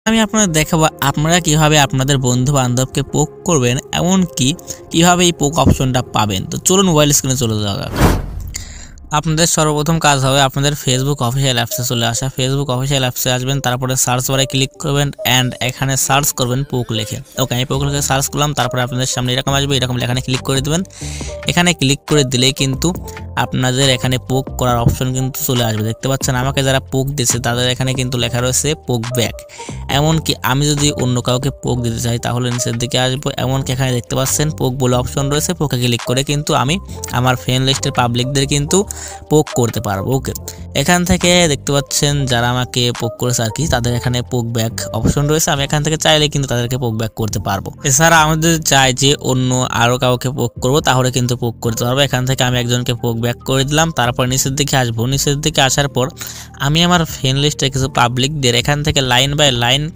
আমি আপনাদের দেখাবো আপনারা কিভাবে আপনাদের বন্ধু বান্ধবকে পোক করবেন, এমনকি কিভাবে এই পোক অপশনটা পাবেন। তো চলুন মোবাইল স্ক্রিনে চলে যাওয়া যাক। আপনাদের সর্বপ্রথম কাজ হবে আপনাদের ফেসবুক অফিসিয়াল অ্যাপসে চলে আসা। ফেসবুক অফিসিয়াল অ্যাপসে আসবেন, তারপরে সার্চ বারে ক্লিক করবেন অ্যান্ড এখানে সার্চ করবেন পোক লিখে। ওকে, আমি পোক লিখে সার্চ করলাম, তারপরে আপনাদের সামনে এরকম আসবে, এরকম এখানে ক্লিক করে দেবেন। এখানে ক্লিক করে দিলেই কিন্তু আপনাদের এখানে পোক করার অপশন কিন্তু চলে আসবে। দেখতে পাচ্ছেন আমাকে যারা পোক দিয়েছে তাদের এখানে কিন্তু লেখা রয়েছে পোক ব্যাক। এমনকি আমি যদি অন্য কাউকে পোক দিতে চাই তাহলে নিচের দিকে আসবো, এমনকি এখানে দেখতে পাচ্ছেন পোক বলে অপশন রয়েছে। পোকে ক্লিক করে কিন্তু আমি আমার ফ্রেন্ড লিস্টের পাবলিকদের কিন্তু পোক করতে পারবো। ওকে, এখান থেকে দেখতে পাচ্ছেন যারা আমাকে পোক করেছে আর কি, তাদের এখানে পোক ব্যাক অপশন রয়েছে। আমি এখান থেকে চাইলে কিন্তু তাদেরকে পোক ব্যাক করতে পারবো। এছাড়া আমাদের চাই যে অন্য আরো কাউকে পোক করবো, তাহলে কিন্তু পোক করতে পারবো। এখান থেকে আমি একজনকে পোক ব্যাক করে দিলাম, তারপর নিচের দিকে আসবো। নিচের দিকে আসার পর আমি আমার ফ্রেন্ড লিস্টে কিছু পাবলিকদের এখান থেকে লাইন বাই লাইন